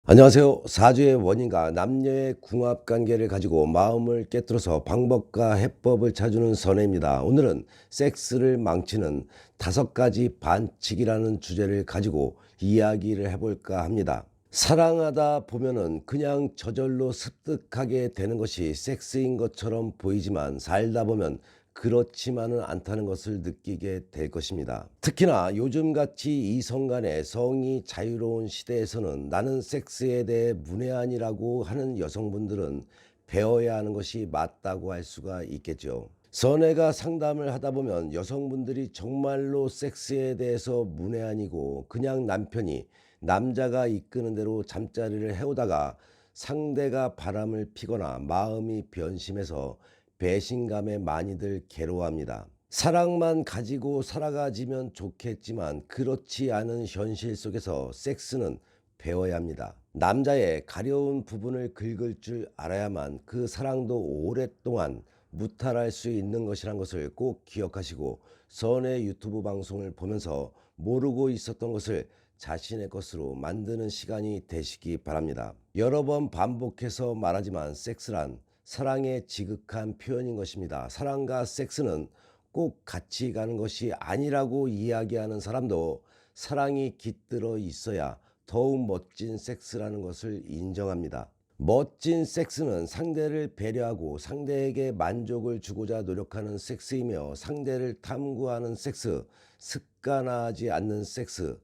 안녕하세요. 사주의 원인과 남녀의 궁합관계를 가지고 마음을 깨뜨려서 방법과 해법을 찾아주는 선혜입니다. 오늘은 섹스를 망치는 5가지 반칙이라는 주제를 가지고 이야기를 해볼까 합니다. 사랑하다 보면은 그냥 저절로 습득하게 되는 것이 섹스인 것처럼 보이지만 살다 보면 그렇지만은 않다는 것을 느끼게 될 것입니다. 특히나 요즘같이 이성 간의 성이 자유로운 시대에서는 나는 섹스에 대해 문외한이라고 하는 여성분들은 배워야 하는 것이 맞다고 할 수가 있겠죠. 선혜가 상담을 하다 보면 여성분들이 정말로 섹스에 대해서 문외한이고 그냥 남편이 남자가 이끄는 대로 잠자리를 해오다가 상대가 바람을 피거나 마음이 변심해서 배신감에 많이들 괴로워합니다. 사랑만 가지고 살아가지면 좋겠지만 그렇지 않은 현실 속에서 섹스는 배워야 합니다. 남자의 가려운 부분을 긁을 줄 알아야만 그 사랑도 오랫동안 무탈할 수 있는 것이란 것을 꼭 기억하시고 선의 유튜브 방송을 보면서 모르고 있었던 것을 자신의 것으로 만드는 시간이 되시기 바랍니다. 여러 번 반복해서 말하지만 섹스란 사랑의 지극한 표현인 것입니다. 사랑과 섹스는 꼭 같이 가는 것이 아니라고 이야기하는 사람도 사랑이 깃들어 있어야 더욱 멋진 섹스라는 것을 인정합니다. 멋진 섹스는 상대를 배려하고 상대에게 만족을 주고자 노력하는 섹스이며 상대를 탐구하는 섹스, 습관화하지 않는 섹스,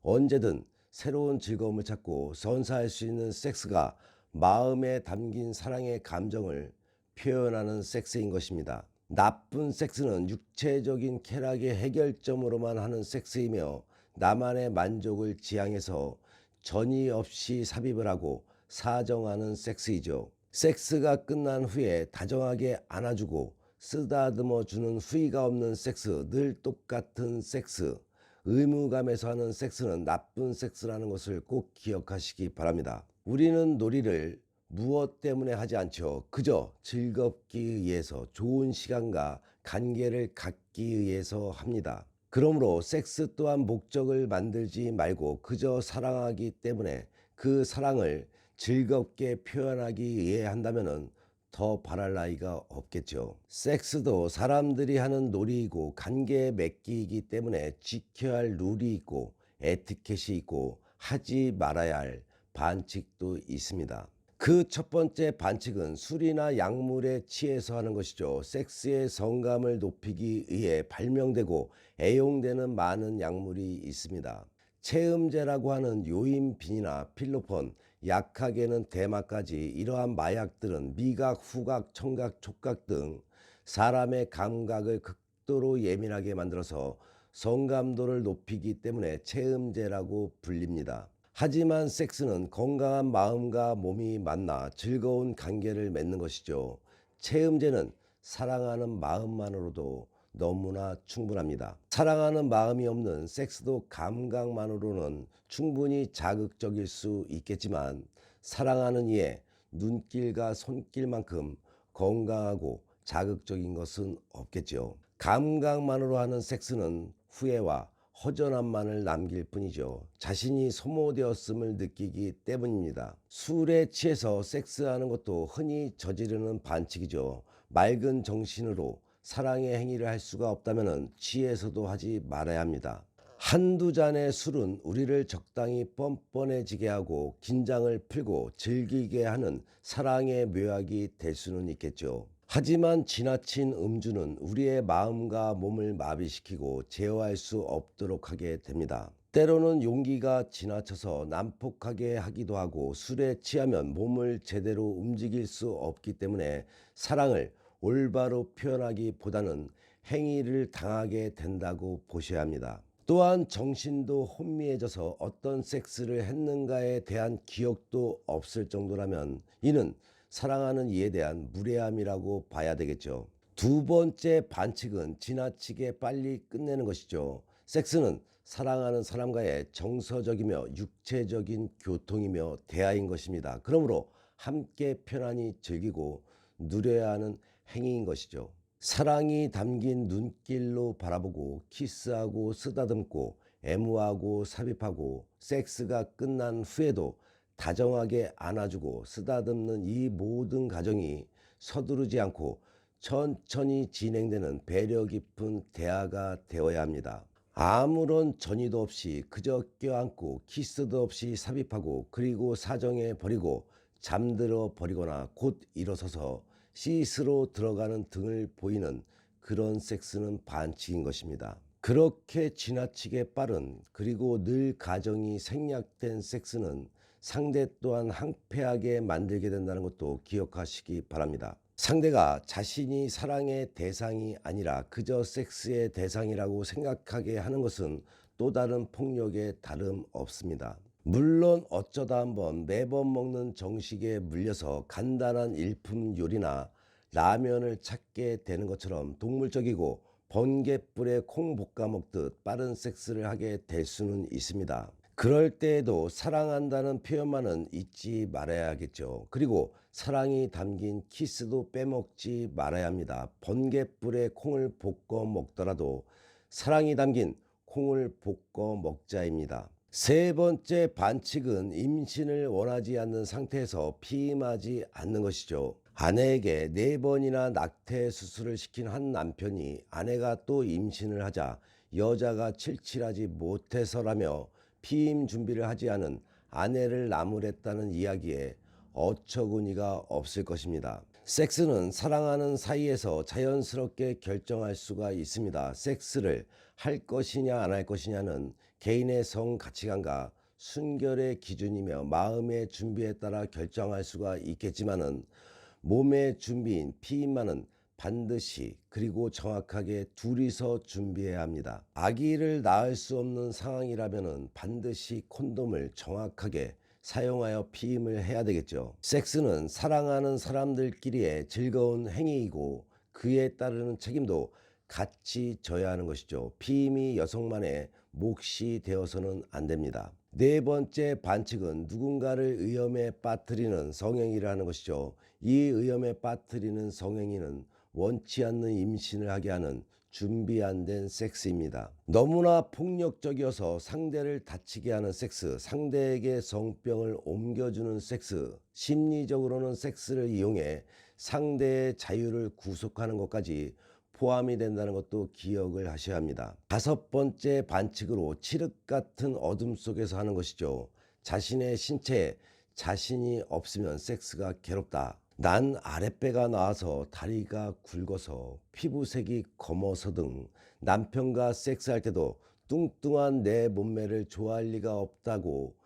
언제든 새로운 즐거움을 찾고 선사할 수 있는 섹스가 마음에 담긴 사랑의 감정을 표현하는 섹스인 것입니다. 나쁜 섹스는 육체적인 쾌락의 해결점으로만 하는 섹스이며 나만의 만족을 지향해서 전의 없이 삽입을 하고 사정하는 섹스이죠. 섹스가 끝난 후에 다정하게 안아주고 쓰다듬어 주는 후회가 없는 섹스, 늘 똑같은 섹스, 의무감에서 하는 섹스는 나쁜 섹스라는 것을 꼭 기억하시기 바랍니다. 우리는 놀이를 무엇 때문에 하지 않죠. 그저 즐겁기 위해서 좋은 시간과 관계를 갖기 위해서 합니다. 그러므로 섹스 또한 목적을 만들지 말고 그저 사랑하기 때문에 그 사랑을 즐겁게 표현하기 위해 한다면 더 바랄 나위가 없겠죠. 섹스도 사람들이 하는 놀이이고 관계에 맺기이기 때문에 지켜야 할 룰이 있고 에티켓이 있고 하지 말아야 할 반칙도 있습니다. 그 첫 번째 반칙은 술이나 약물에 취해서 하는 것이죠. 섹스의 성감을 높이기 위해 발명되고 애용되는 많은 약물이 있습니다. 체음제라고 하는 요인빈이나 필로폰, 약하게는 대마까지 이러한 마약들은 미각, 후각, 청각, 촉각 등 사람의 감각을 극도로 예민하게 만들어서 성감도를 높이기 때문에 체음제라고 불립니다. 하지만 섹스는 건강한 마음과 몸이 만나 즐거운 관계를 맺는 것이죠. 체음제는 사랑하는 마음만으로도 너무나 충분합니다. 사랑하는 마음이 없는 섹스도 감각만으로는 충분히 자극적일 수 있겠지만 사랑하는 이의 눈길과 손길만큼 건강하고 자극적인 것은 없겠죠. 감각만으로 하는 섹스는 후회와 허전함만을 남길 뿐이죠. 자신이 소모되었음을 느끼기 때문입니다. 술에 취해서 섹스하는 것도 흔히 저지르는 반칙이죠. 맑은 정신으로 사랑의 행위를 할 수가 없다면 취해서도 하지 말아야 합니다. 한두 잔의 술은 우리를 적당히 뻔뻔해지게 하고 긴장을 풀고 즐기게 하는 사랑의 묘약이 될 수는 있겠죠. 하지만 지나친 음주는 우리의 마음과 몸을 마비시키고 제어할 수 없도록 하게 됩니다. 때로는 용기가 지나쳐서 난폭하게 하기도 하고 술에 취하면 몸을 제대로 움직일 수 없기 때문에 사랑을 올바로 표현하기보다는 행위를 당하게 된다고 보셔야 합니다. 또한 정신도 혼미해져서 어떤 섹스를 했는가에 대한 기억도 없을 정도라면 이는 사랑하는 이에 대한 무례함이라고 봐야 되겠죠. 두 번째 반칙은 지나치게 빨리 끝내는 것이죠. 섹스는 사랑하는 사람과의 정서적이며 육체적인 교통이며 대화인 것입니다. 그러므로 함께 편안히 즐기고 누려야 하는 행위인 것이죠. 사랑이 담긴 눈길로 바라보고 키스하고 쓰다듬고 애무하고 삽입하고 섹스가 끝난 후에도 다정하게 안아주고 쓰다듬는 이 모든 과정이 서두르지 않고 천천히 진행되는 배려 깊은 대화가 되어야 합니다. 아무런 전의도 없이 그저 껴안고 키스도 없이 삽입하고 그리고 사정해 버리고 잠들어 버리거나 곧 일어서서 씻으러 들어가는 등을 보이는 그런 섹스는 반칙인 것입니다. 그렇게 지나치게 빠른 그리고 늘 가정이 생략된 섹스는 상대 또한 항폐하게 만들게 된다는 것도 기억하시기 바랍니다. 상대가 자신이 사랑의 대상이 아니라 그저 섹스의 대상이라고 생각하게 하는 것은 또 다른 폭력에 다름없습니다. 물론 어쩌다 한번 매번 먹는 정식에 물려서 간단한 일품 요리나 라면을 찾게 되는 것처럼 동물적이고 번갯불에 콩 볶아 먹듯 빠른 섹스를 하게 될 수는 있습니다. 그럴 때에도 사랑한다는 표현만은 잊지 말아야겠죠. 그리고 사랑이 담긴 키스도 빼먹지 말아야 합니다. 번갯불에 콩을 볶아 먹더라도 사랑이 담긴 콩을 볶아 먹자입니다. 세 번째 반칙은 임신을 원하지 않는 상태에서 피임하지 않는 것이죠. 아내에게 4번이나 낙태 수술을 시킨 한 남편이 아내가 또 임신을 하자 여자가 칠칠하지 못해서라며 피임 준비를 하지 않은 아내를 나무랬다는 이야기에 어처구니가 없을 것입니다. 섹스는 사랑하는 사이에서 자연스럽게 결정할 수가 있습니다. 섹스를 할 것이냐 안 할 것이냐는 개인의 성 가치관과 순결의 기준이며 마음의 준비에 따라 결정할 수가 있겠지만은 몸의 준비인 피임만은 반드시 그리고 정확하게 둘이서 준비해야 합니다. 아기를 낳을 수 없는 상황이라면 반드시 콘돔을 정확하게 사용하여 피임을 해야 되겠죠. 섹스는 사랑하는 사람들끼리의 즐거운 행위이고 그에 따르는 책임도 같이 져야 하는 것이죠. 피임이 여성만의 몫이 되어서는 안 됩니다. 네 번째 반칙은 누군가를 위험에 빠뜨리는 성행위를 것이죠. 이 위험에 빠뜨리는 성행위는 원치 않는 임신을 하게 하는 준비 안 된 섹스입니다. 너무나 폭력적이어서 상대를 다치게 하는 섹스, 상대에게 성병을 옮겨주는 섹스, 심리적으로는 섹스를 이용해 상대의 자유를 구속하는 것까지 포함이 된다는 것도 기억을 하셔야 합니다. 다섯 번째 반칙으로 칠흑 같은 어둠 속에서 하는 것이죠. 자신의 신체에 자신이 없으면 섹스가 괴롭다. 난 아랫배가 나와서 다리가 굵어서 피부색이 검어서 등 남편과 섹스할 때도 뚱뚱한 내 몸매를 좋아할 리가 없다고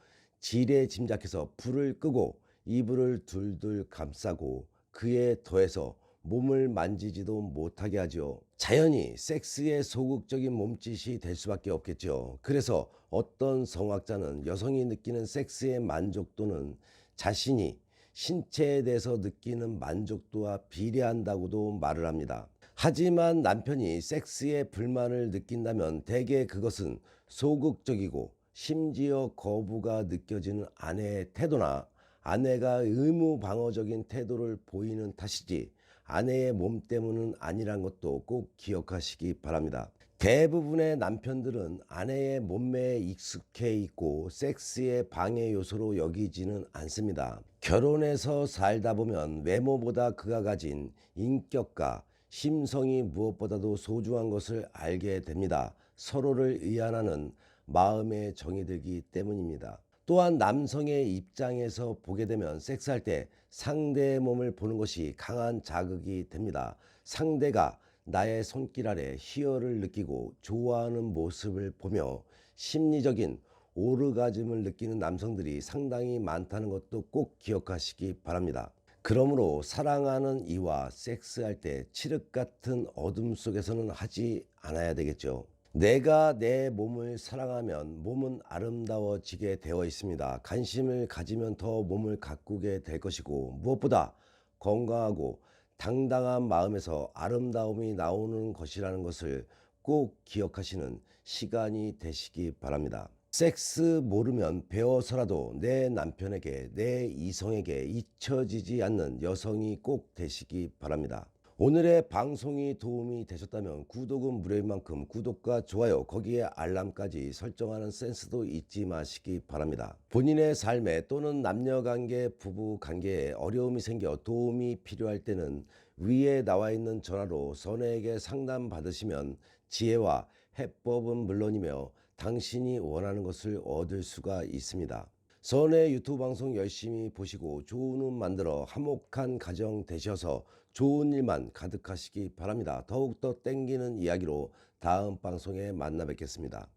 지레 짐작해서 불을 끄고 이불을 둘둘 감싸고 그에 더해서 몸을 만지지도 못하게 하죠. 자연히 섹스의 소극적인 몸짓이 될 수밖에 없겠죠. 그래서 어떤 성학자는 여성이 느끼는 섹스의 만족도는 자신이 신체에 대해서 느끼는 만족도와 비례한다고도 말을 합니다. 하지만 남편이 섹스에 불만을 느낀다면 대개 그것은 소극적이고 심지어 거부가 느껴지는 아내의 태도나 아내가 의무방어적인 태도를 보이는 탓이지 아내의 몸 때문은 아니란 것도 꼭 기억하시기 바랍니다. 대부분의 남편들은 아내의 몸매에 익숙해 있고 섹스의 방해 요소로 여기지는 않습니다. 결혼해서 살다 보면 외모보다 그가 가진 인격과 심성이 무엇보다도 소중한 것을 알게 됩니다. 서로를 위안하는 마음의 정이 들기 때문입니다. 또한 남성의 입장에서 보게 되면 섹스할 때 상대의 몸을 보는 것이 강한 자극이 됩니다. 상대가 나의 손길 아래 희열을 느끼고 좋아하는 모습을 보며 심리적인 오르가즘을 느끼는 남성들이 상당히 많다는 것도 꼭 기억하시기 바랍니다. 그러므로 사랑하는 이와 섹스할 때 칠흑 같은 어둠 속에서는 하지 않아야 되겠죠. 내가 내 몸을 사랑하면 몸은 아름다워지게 되어 있습니다. 관심을 가지면 더 몸을 가꾸게 될 것이고 무엇보다 건강하고 당당한 마음에서 아름다움이 나오는 것이라는 것을 꼭 기억하시는 시간이 되시기 바랍니다. 섹스 모르면 배워서라도 내 남편에게 내 이성에게 잊혀지지 않는 여성이 꼭 되시기 바랍니다. 오늘의 방송이 도움이 되셨다면 구독은 무료인 만큼 구독과 좋아요, 거기에 알람까지 설정하는 센스도 잊지 마시기 바랍니다. 본인의 삶에 또는 남녀관계, 부부관계에 어려움이 생겨 도움이 필요할 때는 위에 나와 있는 전화로 선혜에게 상담받으시면 지혜와 해법은 물론이며 당신이 원하는 것을 얻을 수가 있습니다. 선의 유튜브 방송 열심히 보시고 좋은 운 만들어 화목한 가정 되셔서 좋은 일만 가득하시기 바랍니다. 더욱더 땡기는 이야기로 다음 방송에 만나 뵙겠습니다.